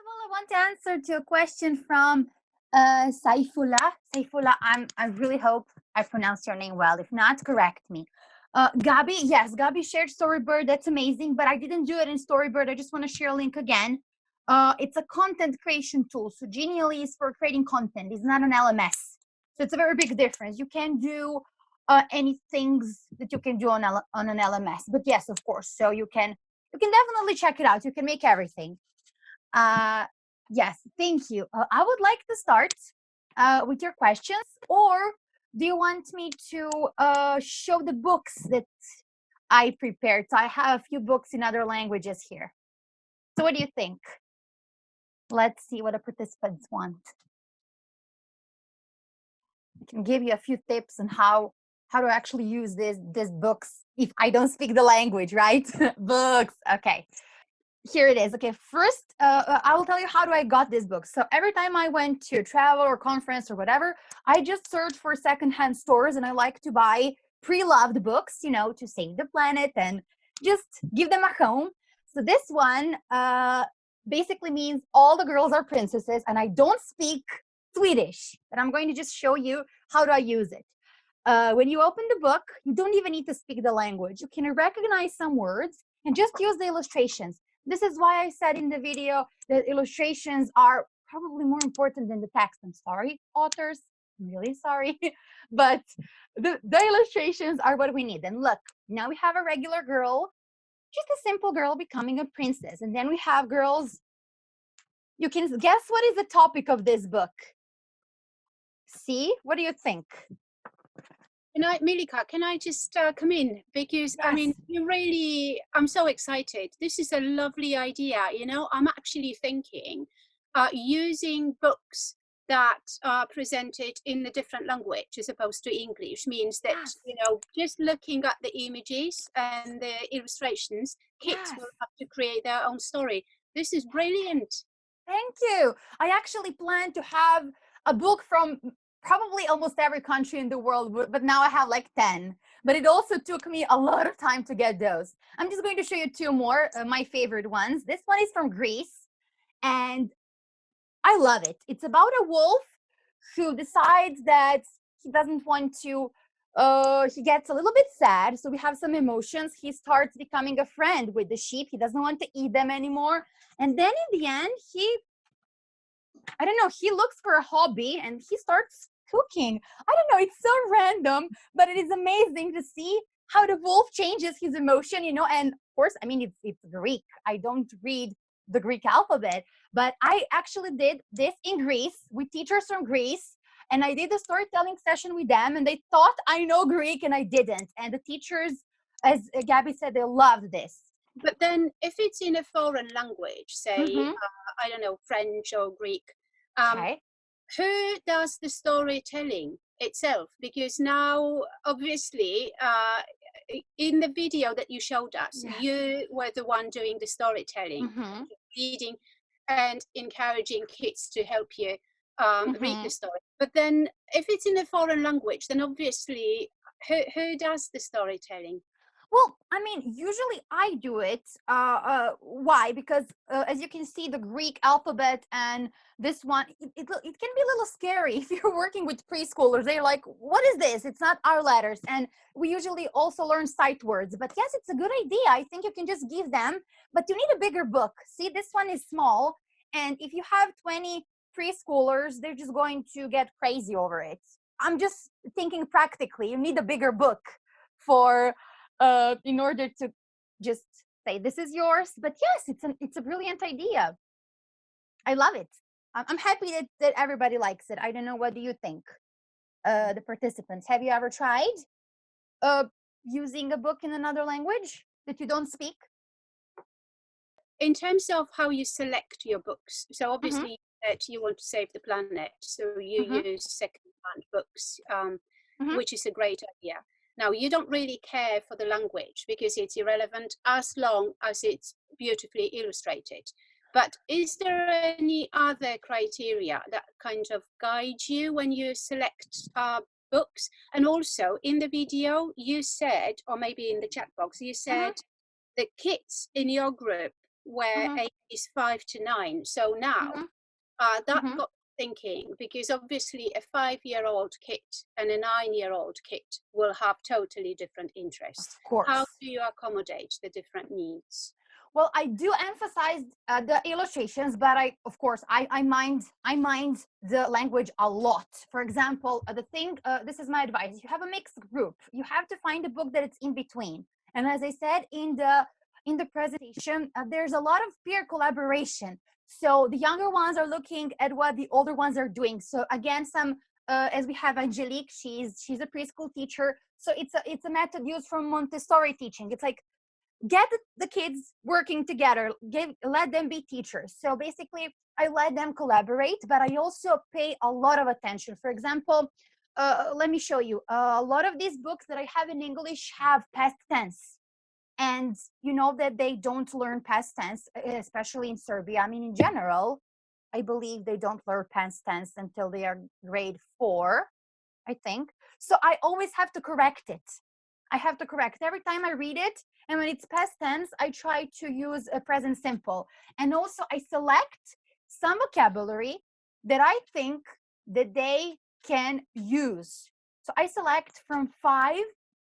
of all, I want to answer to a question from Saifullah. Saifullah, I really hope I pronounced your name well. If not, correct me. Gabi, yes, Gabi shared Storybird. That's amazing, but I didn't do it in Storybird. I just want to share a link again. It's a content creation tool. So Genially is for creating content. It's not an LMS. So it's a very big difference. You can do any things that you can do on an LMS. But yes, of course. So you can definitely check it out. You can make everything. Yes, thank you. I would like to start with your questions, or do you want me to show the books that I prepared? So I have a few books in other languages here. So what do you think? Let's see what the participants want. I can give you a few tips on how to actually use these books if I don't speak the language, right? Books. Okay. Here it is. Okay, first, I will tell you how I got this book. So every time I went to travel or conference or whatever, I just search for secondhand stores, and I like to buy pre-loved books, to save the planet and just give them a home. So this one basically means all the girls are princesses, and I don't speak Swedish, but I'm going to just show you how I use it. When you open the book, you don't even need to speak the language. You can recognize some words and just use the illustrations. This is why I said in the video that illustrations are probably more important than the text. I'm sorry, authors, I'm really sorry. But the illustrations are what we need. And look, now we have a regular girl, just a simple girl becoming a princess. And then we have girls. You can guess what is the topic of this book? See, what do you think? Milika, can I just come in? Because, yes. I mean, I'm so excited. This is a lovely idea. I'm actually thinking using books that are presented in a different language as opposed to English means that, yes. Just looking at the images and the illustrations, kids yes. will have to create their own story. This is brilliant. Thank you. I actually plan to have a book from probably almost every country in the world, but now I have like 10. But it also took me a lot of time to get those. I'm just going to show you two more, my favorite ones. This one is from Greece, and I love it. It's about a wolf who decides that he doesn't want to, he gets a little bit sad. So we have some emotions. He starts becoming a friend with the sheep. He doesn't want to eat them anymore. And then in the end, he looks for a hobby and he starts cooking. I don't know, it's so random, but it is amazing to see how the wolf changes his emotion, and of course, I mean, it's Greek. I don't read the Greek alphabet, but I actually did this in Greece with teachers from Greece, and I did a storytelling session with them, and they thought I know Greek and I didn't. And the teachers, as Gabby said, they loved this. But then if it's in a foreign language, say, I don't know, French or Greek, Okay. who does the storytelling itself? Because now, obviously, in the video that you showed us, you were the one doing the storytelling, reading and encouraging kids to help you read the story. But then if it's in a foreign language, then obviously, who does the storytelling? Well, I mean, usually I do it. Why? Because as you can see, the Greek alphabet and this one, it can be a little scary if you're working with preschoolers. They're like, what is this? It's not our letters. And we usually also learn sight words. But yes, it's a good idea. I think you can just give them, but you need a bigger book. See, this one is small. And if you have 20 preschoolers, they're just going to get crazy over it. I'm just thinking practically, you need a bigger book for in order to just say this is yours. But yes, it's a brilliant idea. I love it. I'm happy that everybody likes it. I don't know, what do you think, the participants? Have you ever tried using a book in another language that you don't speak? In terms of how you select your books, so obviously that you want to save the planet, so you use second-hand books, which is a great idea. Now, you don't really care for the language because it's irrelevant as long as it's beautifully illustrated. But is there any other criteria that kind of guide you when you select books? And also in the video, you said, or maybe in the chat box, you said the kids in your group where Mm-hmm. age is 5 to 9. So now that Mm-hmm. got thinking, because obviously a 5-year-old kid and a 9-year-old kid will have totally different Of interests. How course. do you accommodate the different needs? Well, I do emphasize the illustrations, but of course, I mind the language a lot. For example, the thing, this is my advice: if you have a mixed group, you have to find a book that it's in between. And as I said in the presentation, there's a lot of peer collaboration. So the younger ones are looking at what the older ones are doing. So again, as we have Angelique, she's a preschool teacher. So it's a method used from Montessori teaching. It's like get the kids working together, let them be teachers. So basically I let them collaborate, but I also pay a lot of attention. For example, let me show you a lot of these books that I have in English have past tense, and you know that they don't learn past tense, especially in Serbia. I mean, in general, I believe they don't learn past tense until they are grade 4, I think. So I always have to correct it. I have to correct every time I read it. And when it's past tense, I try to use a present simple. And also I select some vocabulary that I think that they can use. So I select from 5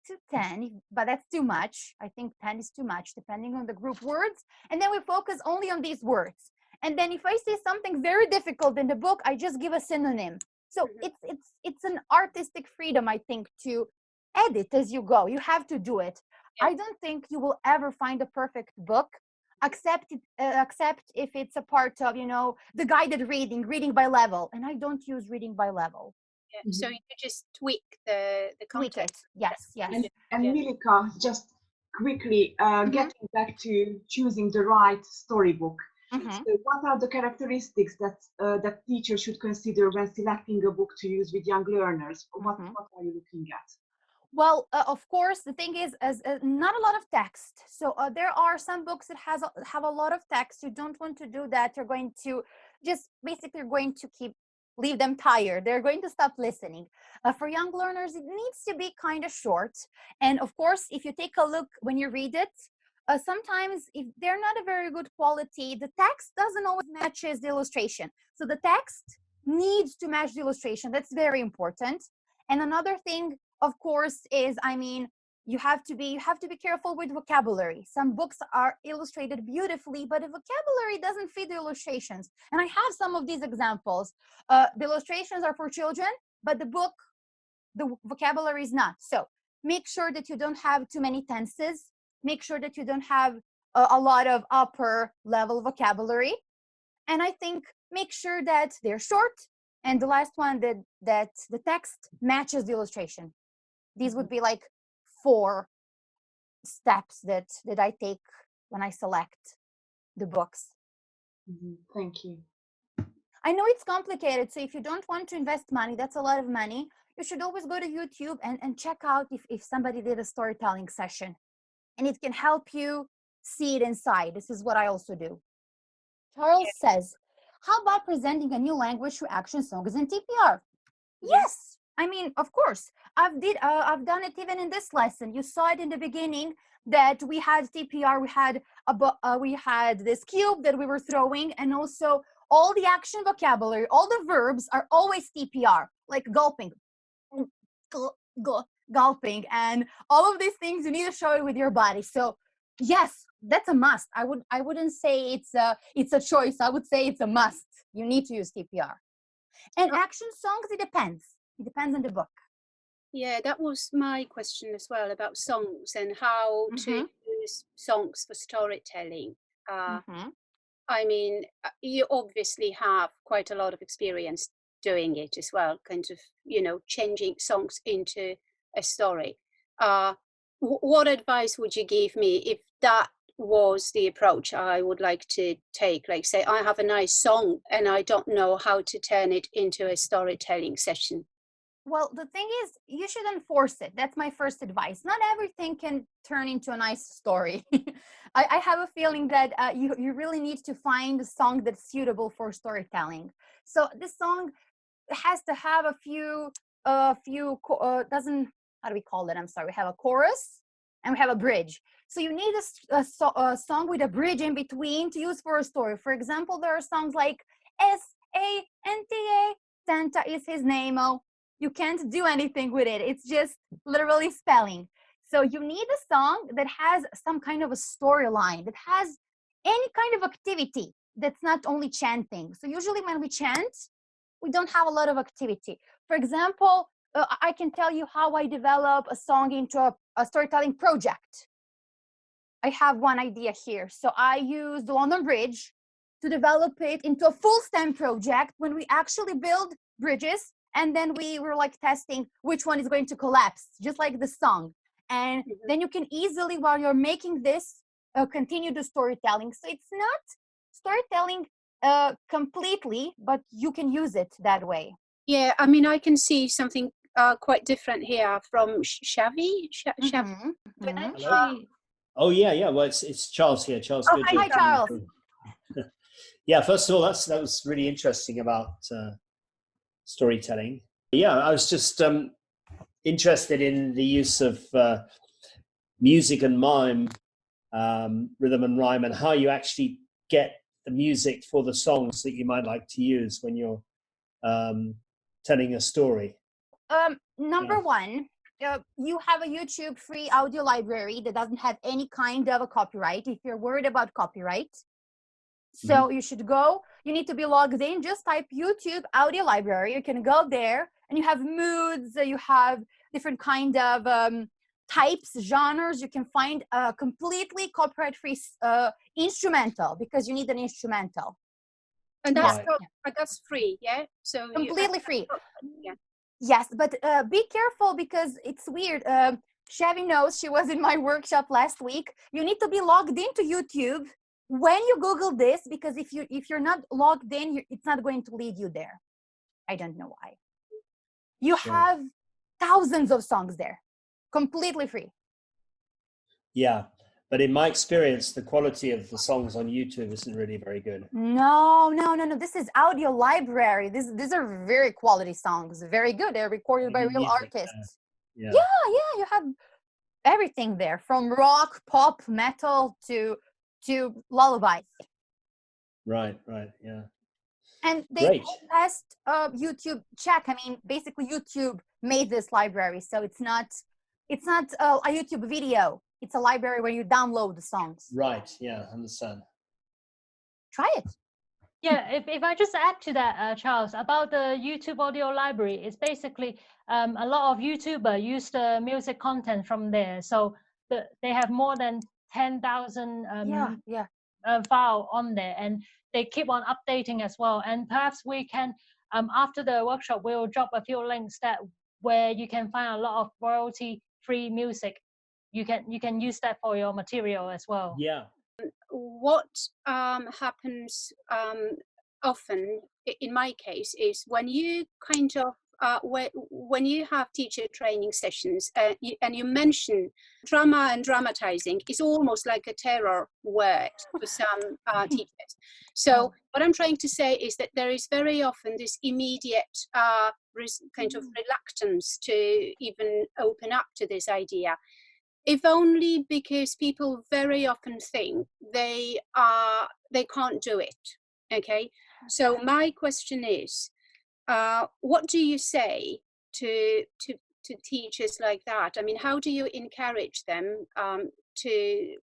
to 10, but that's too much. I think 10 is too much, depending on the group words. And then we focus only on these words. And then if I see something very difficult in the book, I just give a synonym. So Mhm. it's an artistic freedom, I think, to edit as you go. You have to do it. Yeah, I don't think you will ever find a perfect book, except if it's a part of, the guided reading by level. And I don't use reading by level. yeah. So Mhm. you just tweak the Tweak content. it. Yes, yes. And Yeah. Milika, just quickly Mm-hmm. getting back to choosing the right storybook. Mm-hmm. So what are the characteristics that teachers should consider when selecting a book to use with young learners? Mm-hmm. What are you looking at? Well, of course, the thing is, not a lot of text. So there are some books that have a lot of text. You don't want to do that. You're going to just basically going to leave them tired. They're going to stop listening. For young learners, it needs to be kind of short. And of course, if you take a look when you read it, sometimes if they're not a very good quality, the text doesn't always matches the illustration. So the text needs to match the illustration. That's very important. And another thing, of course, is, I mean, you have to be careful with vocabulary. Some books are illustrated beautifully, but the vocabulary doesn't fit the illustrations. And I have some of these examples. The illustrations are for children, but the vocabulary is not. So make sure that you don't have too many tenses. Make sure that you don't have a lot of upper level vocabulary. And I think make sure that they're short. And the last one, that the text matches the illustration. These would be like 4 steps that I take when I select the books. Thank you. I know it's complicated, so if you don't want to invest money, that's a lot of money. You should always go to YouTube and check out if somebody did a storytelling session, and it can help you see it inside. This is what I also do. Charles says, how about presenting a new language through action songs and TPR? Yeah. Yes, I mean, of course. I've done it even in this lesson. You saw it in the beginning that we had TPR, we had this cube that we were throwing, and also all the action vocabulary, all the verbs are always TPR, like gulping, gulping, and all of these things you need to show it with your body. So yes, that's a must. I wouldn't say it's a choice. I would say it's a must. You need to use TPR. And action songs, it depends. It depends on the book. Yeah, that was my question as well about songs and how to Mm-hmm. use songs for storytelling. Mm-hmm. I mean, you obviously have quite a lot of experience doing it as well, kind of, changing songs into a story. What advice would you give me if that was the approach I would like to take? Like, say, I have a nice song and I don't know how to turn it into a storytelling session. Well, the thing is, you shouldn't force it. That's my first advice. Not everything can turn into a nice story. I have a feeling that you really need to find a song that's suitable for storytelling. So this song has to have doesn't, how do we call it? I'm sorry. We have a chorus, and we have a bridge. So you need a song with a bridge in between to use for a story. For example, there are songs like Santa, Santa is his name. Oh, you can't do anything with it. It's just literally spelling. So you need a song that has some kind of a storyline, that has any kind of activity that's not only chanting. So usually when we chant, we don't have a lot of activity. For example, I can tell you how I develop a song into a storytelling project. I have one idea here. So I use the London Bridge to develop it into a full STEM project when we actually build bridges, and then we were like testing which one is going to collapse, just like the song. And then you can easily, while you're making this, continue the storytelling. So it's not storytelling completely, but you can use it that way. Yeah, I mean, I can see something quite different here from Xavi. Hello? Oh yeah. Well, it's Charles here. Charles, Oh, good. hi, Charles. Yeah, first of all, that was really interesting about storytelling. Yeah, I was just interested in the use of music and mime, rhythm and rhyme, and how you actually get the music for the songs that you might like to use when you're telling a story. Number one, you have a YouTube free audio library that doesn't have any kind of a copyright if you're worried about copyright. So you should go, you need to be logged in, just type YouTube audio library. You can go there and you have moods, you have different kind of types, genres. You can find a completely copyright free instrumental, because you need an instrumental. And that's free, yeah? So completely free. Yeah. Yes, but be careful, because it's weird. Chevy knows, she was in my workshop last week. You need to be logged into YouTube when you Google this, because if you're not logged in, it's not going to lead you there. I don't know why. You have thousands of songs there, completely free. Yeah, but in my experience, the quality of the songs on YouTube isn't really very good. No. This is audio library. These are very quality songs, very good. They're recorded by real artists. Yeah, you have everything there, from rock, pop, metal to lullabies. Right, yeah. And they test YouTube check. I mean, basically YouTube made this library, so it's not a YouTube video. It's a library where you download the songs. Right, yeah, understand. Try it. Yeah, if I just add to that, Charles, about the YouTube audio library, it's basically a lot of YouTubers use the music content from there. So they have more than 10,000 file on there, and they keep on updating as well. And perhaps we can, after the workshop, we'll drop a few links where you can find a lot of royalty-free music. You can use that for your material as well. Yeah. What happens often, in my case, is when you kind of when you have teacher training sessions and you mention drama and dramatizing, it's almost like a terror word for some teachers. So what I'm trying to say is that there is very often this immediate kind of reluctance to even open up to this idea. If only because people very often think they can't do it. Okay, so my question is, what do you say to teachers like that? I mean, how do you encourage them to,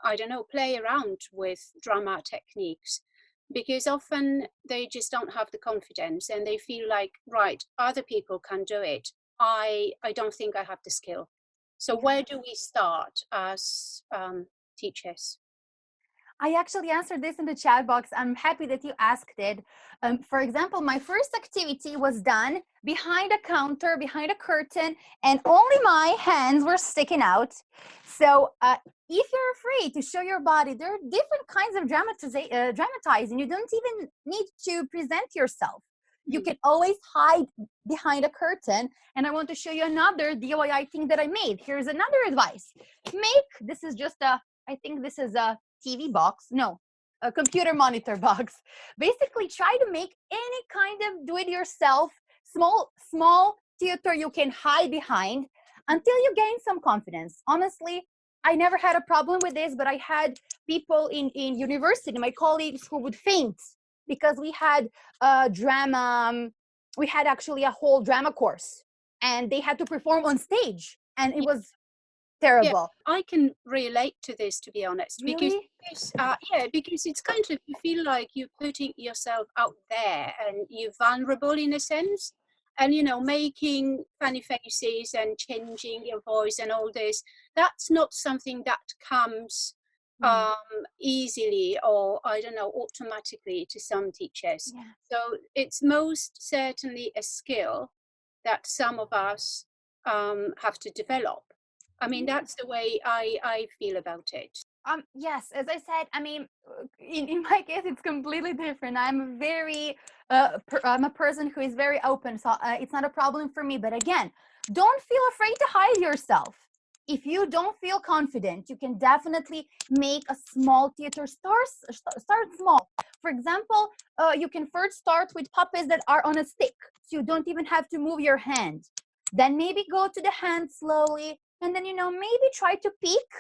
I don't know, play around with drama techniques? Because often they just don't have the confidence, and they feel like, right, other people can do it. I don't think I have the skill. So where do we start as teachers? I actually answered this in the chat box. I'm happy that you asked it. For example, my first activity was done behind a counter, behind a curtain, and only my hands were sticking out. So if you're afraid to show your body, there are different kinds of dramatizing. You don't even need to present yourself. You can always hide behind a curtain. And I want to show you another DIY thing that I made. Here's another advice. This is just I think this is a TV box. No, a computer monitor box. Basically, try to make any kind of do-it-yourself, small theater you can hide behind until you gain some confidence. Honestly, I never had a problem with this, but I had people in university, my colleagues, who would faint because we had drama. We had actually a whole drama course, and they had to perform on stage, and it was terrible. I can relate to this, to be honest. Really? Because it's kind of, you feel like you're putting yourself out there and you're vulnerable in a sense, and making funny faces and changing your voice and all this. That's not something that comes easily, or I don't know, automatically to some teachers. Yeah. So it's most certainly a skill that some of us have to develop. I mean, that's the way I feel about it. Yes, as I said, I mean, in my case, it's completely different. I'm I'm a person who is very open, so it's not a problem for me. But again, don't feel afraid to hide yourself. If you don't feel confident, you can definitely make a small theater. Start small. For example, you can first start with puppets that are on a stick, so you don't even have to move your hand. Then maybe go to the hand slowly, and then maybe try to peek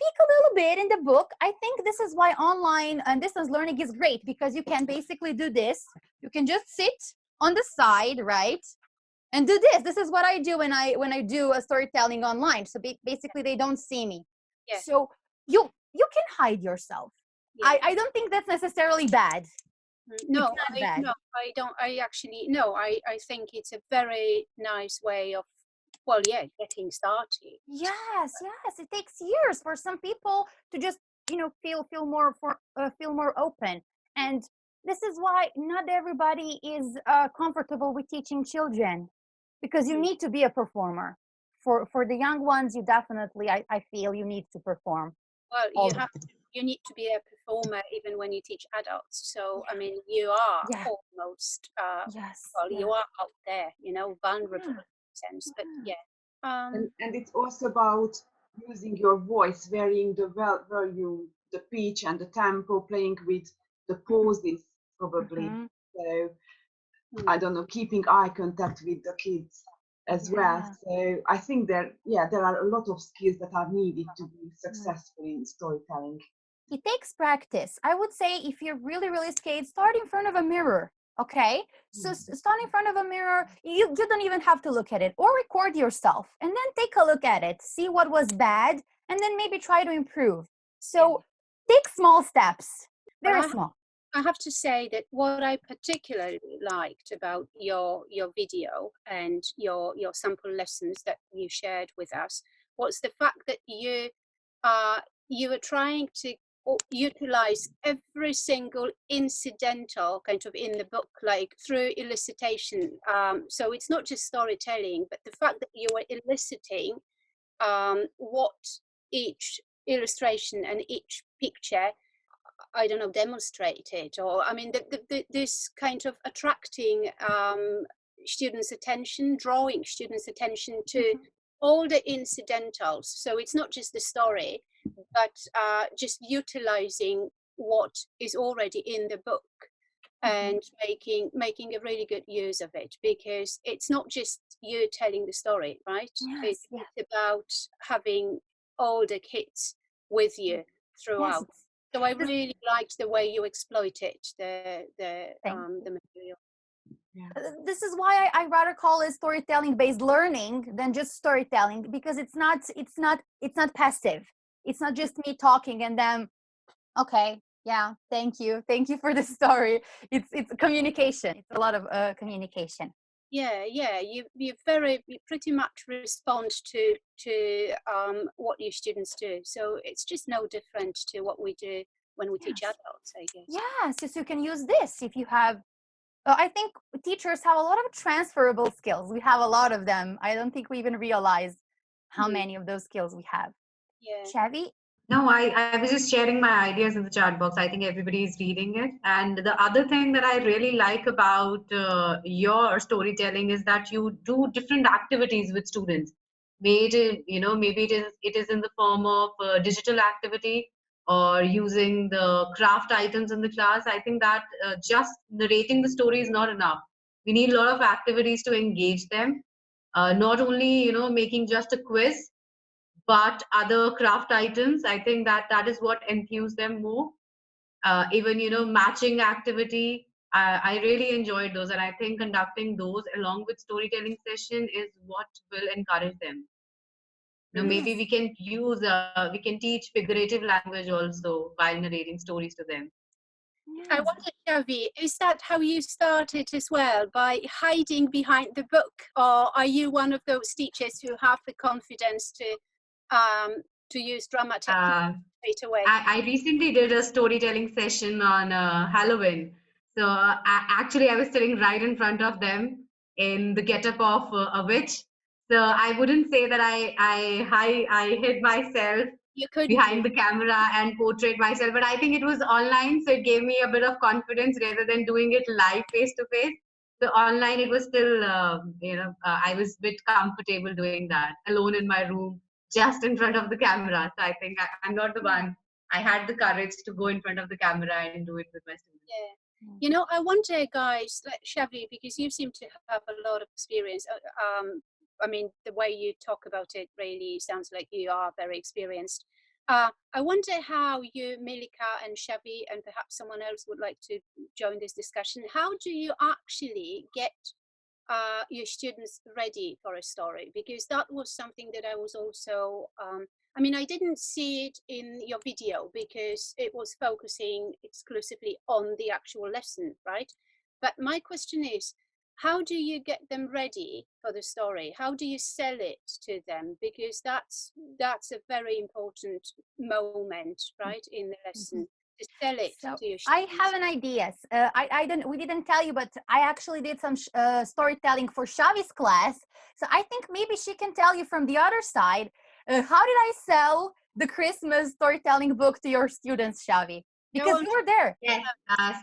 a little bit in the book. I think this is why online and distance learning is great, because you can basically do this. You can just sit on the side, right, and do this. This is what I do when I do a storytelling online. So basically, they don't see me. Yes. So you can hide yourself. Yes. I don't think that's necessarily bad. No, bad. no, I don't. I think it's a very nice way of, well, yeah, getting started. Yes, it takes years for some people to just feel more open, and this is why not everybody is comfortable with teaching children, because you need to be a performer. For the young ones, you definitely, I feel you need to perform. Well, you need to be a performer even when you teach adults. So I mean, you are almost you are out there, vulnerable in a sense. But and it's also about using your voice, varying the volume, the pitch and the tempo, playing with the pauses probably. So I don't know, keeping eye contact with the kids as well. So I think there are a lot of skills that are needed to be successful in storytelling. It takes practice. I would say if you're really, really scared, start in front of a mirror. Okay, so stand in front of a mirror. You don't even have to look at it, or record yourself and then take a look at it, see what was bad, and then maybe try to improve. So take small steps, very small. I have to say that what I particularly liked about your video and your sample lessons that you shared with us was the fact that you were trying to utilize every single incidental kind of in the book, like through elicitation. So it's not just storytelling, but the fact that you were eliciting what each illustration and each picture, I don't know, demonstrated, or I mean, this kind of attracting students' attention, drawing students' attention to all the incidentals. So it's not just the story, but just utilizing what is already in the book and making a really good use of it, because it's not just you telling the story, right? It's about having all the kids with you throughout. So I really liked the way you exploited the material. This is why I rather call it storytelling based learning than just storytelling, because it's not passive. It's not just me talking and then thank you for the story. It's communication. It's a lot of communication. You pretty much respond to what your students do. So it's just no different to what we do when we teach adults, I guess. Yes, so you can use this if you have. I think teachers have a lot of transferable skills. We have a lot of them. I don't think we even realize how many of those skills we have. Chevy? No, I was just sharing my ideas in the chat box. I think everybody is reading it. And the other thing that I really like about your storytelling is that you do different activities with students. Maybe it is in the form of digital activity or using the craft items in the class. I think that just narrating the story is not enough. We need a lot of activities to engage them. Not only making just a quiz, but other craft items. I think that is what enthused them more. Even, you know, matching activity. I really enjoyed those, and I think conducting those along with storytelling session is what will encourage them. You know, maybe we can teach figurative language also while narrating stories to them. I wonder, Shavi, is that how you started as well, by hiding behind the book, or are you one of those teachers who have the confidence to use dramatization straight away? I recently did a storytelling session on Halloween. So actually, I was sitting right in front of them in the getup of a witch. So I wouldn't say that I hid myself behind the camera and portrayed myself, but I think it was online, so it gave me a bit of confidence rather than doing it live face to face. So online, it was still, I was a bit comfortable doing that alone in my room, just in front of the camera. So I think I'm not the one. I had the courage to go in front of the camera and do it with my students. Yeah. You know, I wonder, guys, like Shavi, because you seem to have a lot of experience. I mean, the way you talk about it really sounds like you are very experienced. I wonder how you, Milika and Shavi, and perhaps someone else would like to join this discussion. How do you actually get your students ready for a story? Because that was something that I was also, I mean, I didn't see it in your video because it was focusing exclusively on the actual lesson, right? But my question is, how do you get them ready for the story? How do you sell it to them? Because that's a very important moment, right, in the lesson. To sell it So to your I students. have an idea. We didn't tell you, but I actually did some storytelling for Shavi's class. So I think maybe she can tell you from the other side. How did I sell the Christmas storytelling book to your students, Shavi? Because you were there. Yes.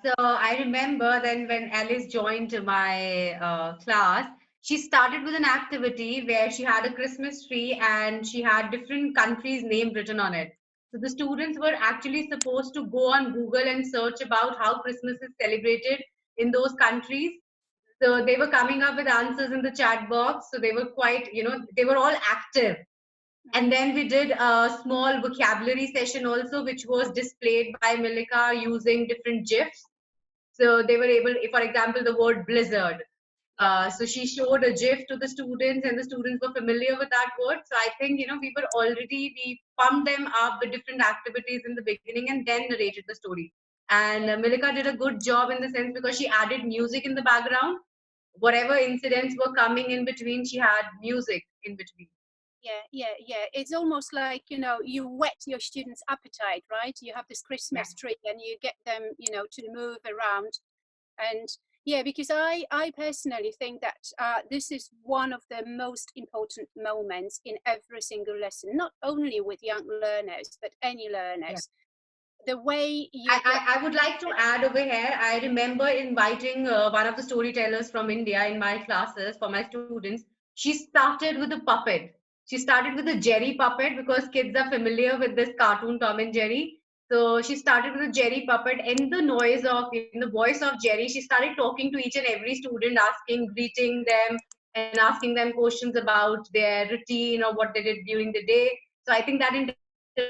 So I remember then when Alice joined my class, she started with an activity where she had a Christmas tree and she had different countries' name written on it. So the students were actually supposed to go on Google and search about how Christmas is celebrated in those countries. So they were coming up with answers in the chat box. So they were quite, you know, they were all active. And then we did a small vocabulary session also, which was displayed by Milika using different GIFs. So they were able, for example, the word blizzard. So she showed a GIF to the students, and the students were familiar with that word. So I think, you know, we pumped them up with different activities in the beginning and then narrated the story. And Milika did a good job in the sense because she added music in the background. Whatever incidents were coming in between, she had music in between. Yeah. It's almost like, you know, you whet your students' appetite, right? You have this Christmas tree and you get them, you know, to move around. And yeah, because I personally think that this is one of the most important moments in every single lesson, not only with young learners, but any learners. The way you I would like to add over here, I remember inviting one of the storytellers from India in my classes for my students. She started with a puppet. She started with a Jerry puppet because kids are familiar with this cartoon Tom and Jerry. So she started with a Jerry puppet. In the noise of, in the voice of Jerry, she started talking to each and every student, greeting them and asking them questions about their routine or what they did during the day. So I think that in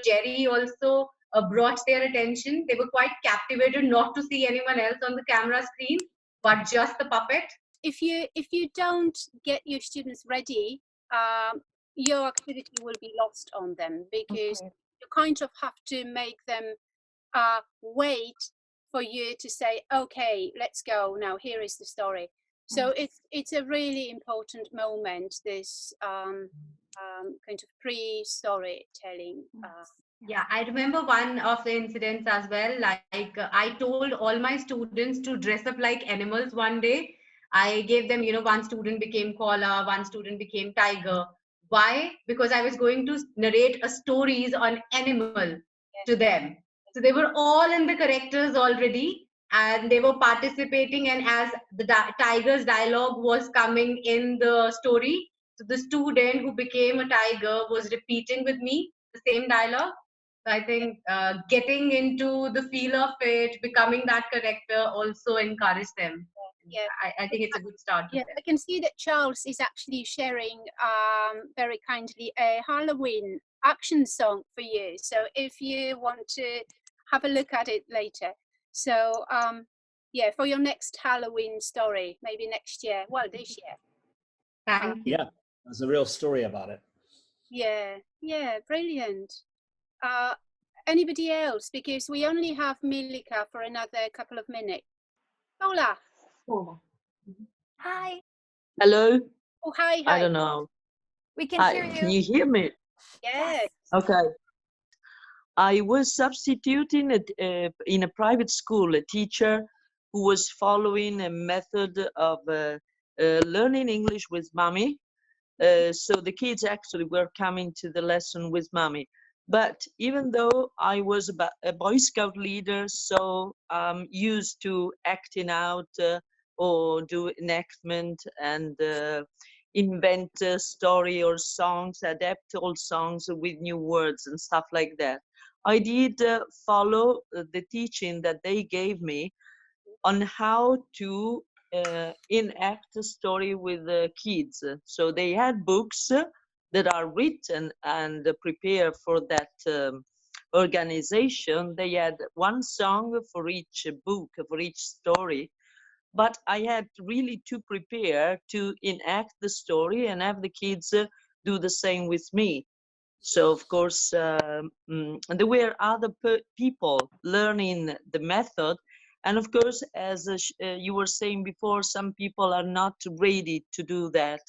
Jerry also brought their attention. They were quite captivated not to see anyone else on the camera screen, but just the puppet. If you don't get your students ready, your activity will be lost on them, because you kind of have to make them wait for you to say, okay, let's go now, here is the story. So it's a really important moment, this kind of pre-storytelling. Yeah, I remember one of the incidents as well. Like I told all my students to dress up like animals one day. I gave them, you know, one student became koala, one student became tiger. Why? Because I was going to narrate a stories on animal to them. So they were all in the characters already, and they were participating. And as the tiger's dialogue was coming in the story, so the student who became a tiger was repeating with me the same dialogue. So I think getting into the feel of it, becoming that character also encourage them. Yeah, I think it's a good start. Yeah, I can see that Charles is actually sharing very kindly a Halloween action song for you. So if you want to have a look at it later. So yeah, for your next Halloween story, maybe next year. Well, this year. Thank you. Yeah, there's a real story about it. Yeah, yeah, brilliant. Anybody else? Because we only have Milika for another couple of minutes. Hola. Hola. Hi, Hello? Oh, hi, I hi. don't know. we can Hi, hear can you. you hear me? Yes. Okay. I was substituting in a private school, a teacher who was following a method of learning English with mommy. So the kids actually were coming to the lesson with mommy. But even though I was a Boy Scout leader, so I'm used to acting out or do enactment and invent a story or songs, adapt old songs with new words and stuff like that. I did follow the teaching that they gave me on how to enact a story with the kids. So they had books that are written and prepared for that organization. They had one song for each book, for each story. But I had really to prepare to enact the story and have the kids do the same with me. So of course, there were other people learning the method. And of course, as you were saying before, some people are not ready to do that.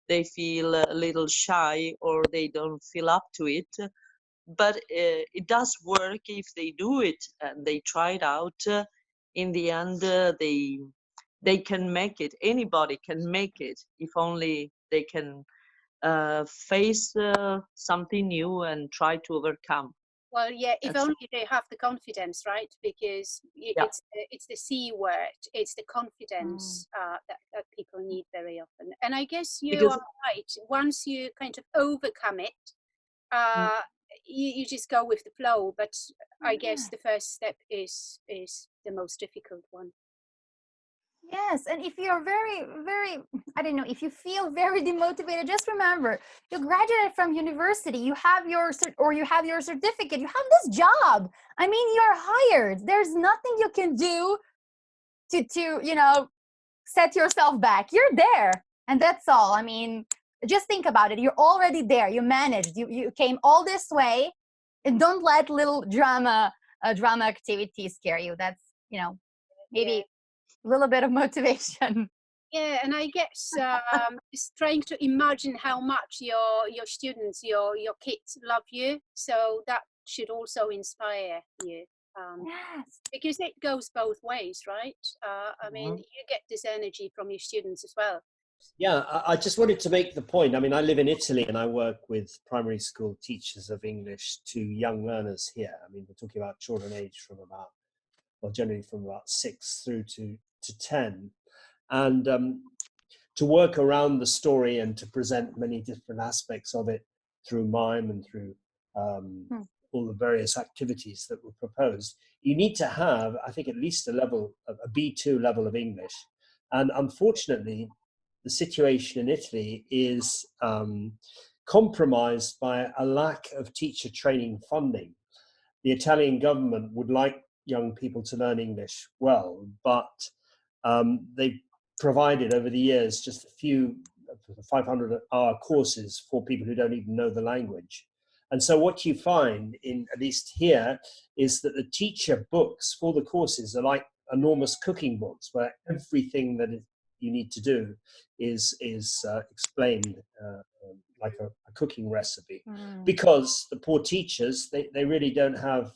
They feel a little shy or they don't feel up to it. But it does work if they do it and they try it out. In the end, they can make it. Anybody can make it if only they can face something new and try to overcome. Well, yeah, if That's only they have the confidence, right? Because Yeah. it's the C word, it's the confidence that people need very often. And I guess you Because are right. Once you kind of overcome it, you just go with the flow. But I guess the first step is the most difficult one. Yes, and if you're very, very, I don't know, if you feel very demotivated, just remember, you graduated from university, you have your you have your certificate, you have this job. I mean, you're hired. There's nothing you can do to set yourself back. You're there, and that's all. I mean, just think about it. You're already there. You managed. You came all this way, and don't let little drama activities scare you. That's maybe a little bit of motivation. Yeah, and I guess just trying to imagine how much your students, your kids love you. So that should also inspire you. Yes. Because it goes both ways, right? I mean, you get this energy from your students as well. Yeah, I just wanted to make the point. I mean, I live in Italy and I work with primary school teachers of English to young learners here. I mean, we're talking about children aged from generally from about 6 through to 10. And to work around the story and to present many different aspects of it through mime and through all the various activities that were proposed, you need to have, I think, at least a B2 level of English. And unfortunately, the situation in Italy is compromised by a lack of teacher training funding. The Italian government would like young people to learn English well, but they provided over the years just a few 500-hour courses for people who don't even know the language. And so what you find, at least here, is that the teacher books for the courses are like enormous cooking books where everything that you need to do is explained like a cooking recipe, because the poor teachers, they really don't have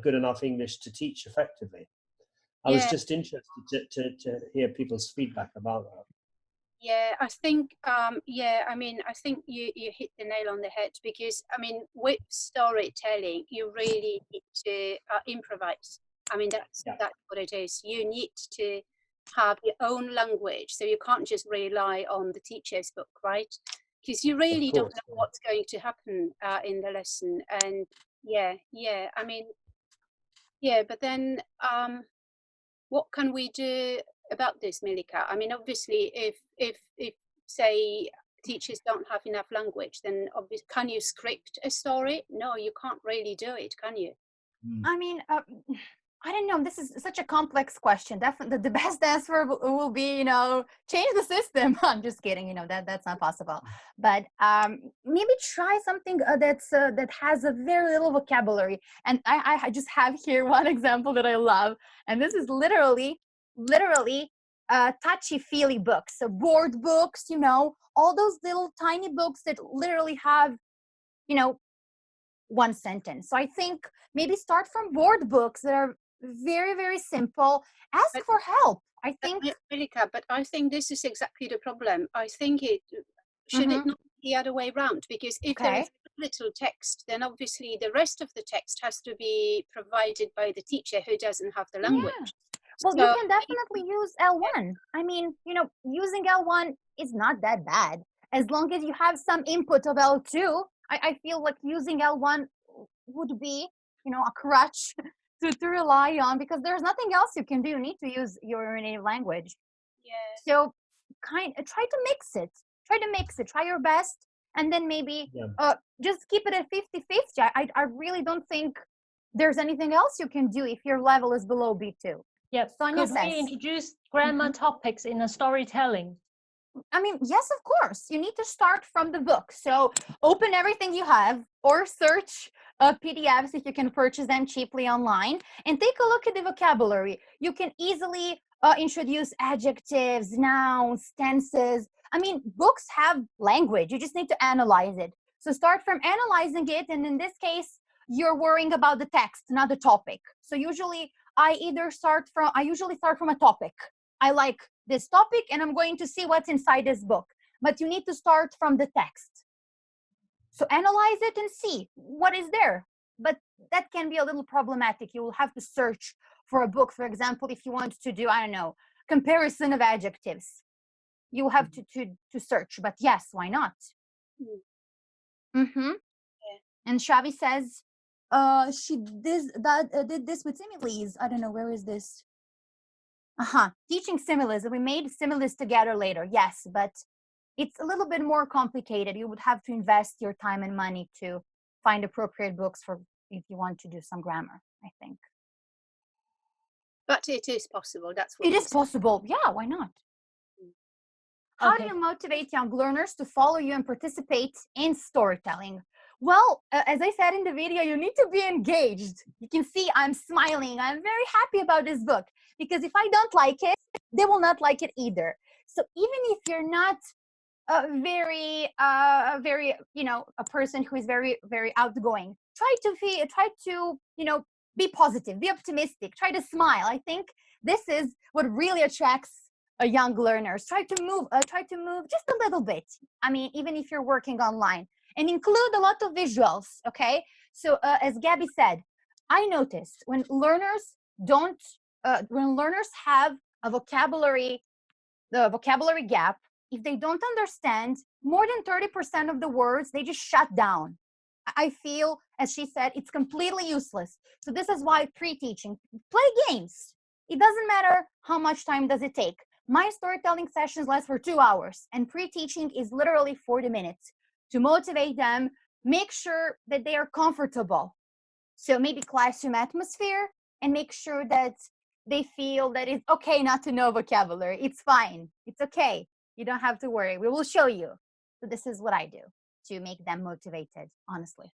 good enough English to teach effectively. I was just interested to hear people's feedback about that. Yeah, I think I think you hit the nail on the head, because I mean, with storytelling you really need to improvise. I mean, that's what it is. You need to have your own language, so you can't just rely on the teacher's book, right? Because you really don't know what's going to happen in the lesson. And I mean, but then what can we do about this, Milika? I mean, obviously, if say teachers don't have enough language, then obviously, can you script a story? No, you can't really do it, can you? I mean, I don't know. This is such a complex question. Definitely, the best answer will be, change the system. I'm just kidding. That's not possible. But maybe try something that has a very little vocabulary. And I just have here one example that I love, and this is literally touchy-feely books. So board books, all those little tiny books that literally have, one sentence. So I think maybe start from board books that are very, very simple. Ask for help. I think, Monica, but I think this is exactly the problem. I think it should it not be the other way around, because if there is little text, then obviously the rest of the text has to be provided by the teacher who doesn't have the language. Yeah. Well, you can definitely use L1. I mean, using L1 is not that bad. As long as you have some input of L2, I feel like using L1 would be, a crutch to rely on, because there's nothing else you can do. You need to use your native language. Yeah. So try to mix it. Try your best. And then maybe just keep it at 50-50. I really don't think there's anything else you can do if your level is below B2. Yep. Sonia Could we introduce grammar topics in the storytelling? I mean, yes, of course. You need to start from the book. So open everything you have, or search PDFs if you can purchase them cheaply online, and take a look at the vocabulary. You can easily introduce adjectives, nouns, tenses. I mean, books have language. You just need to analyze it. So start from analyzing it. And in this case, you're worrying about the text, not the topic. So usually I usually start from a topic. I like this topic and I'm going to see what's inside this book. But you need to start from the text. So analyze it and see what is there. But that can be a little problematic. You will have to search for a book, for example, if you want to do, I don't know, comparison of adjectives. You have to search. But yes, why not? Yeah. And Shavi says she did this with similes. I don't know, where is this? Teaching similes. We made similes together later. Yes, but it's a little bit more complicated. You would have to invest your time and money to find appropriate books for if you want to do some grammar, I think. But it is possible. That's what it is possible. Yeah, why not? How do you motivate young learners to follow you and participate in storytelling? Well, as I said in the video, you need to be engaged. You can see I'm smiling. I'm very happy about this book, because if I don't like it, they will not like it either. So even if you're not a person who is very, very outgoing, try to be positive, be optimistic, try to smile. I think this is what really attracts young learners. Try to move just a little bit. I mean, even if you're working online, and include a lot of visuals. Okay, so as Gabby said, I noticed when learners have a vocabulary gap, if they don't understand more than 30% of the words, they just shut down. I feel, as she said, it's completely useless. So this is why pre-teaching, play games. It doesn't matter how much time does it take. My storytelling sessions last for 2 hours, and pre-teaching is literally 40 minutes to motivate them, make sure that they are comfortable. So maybe classroom atmosphere, and make sure that they feel that it's okay not to know vocabulary. It's fine. It's okay. You don't have to worry. We will show you. So this is what I do to make them motivated, honestly.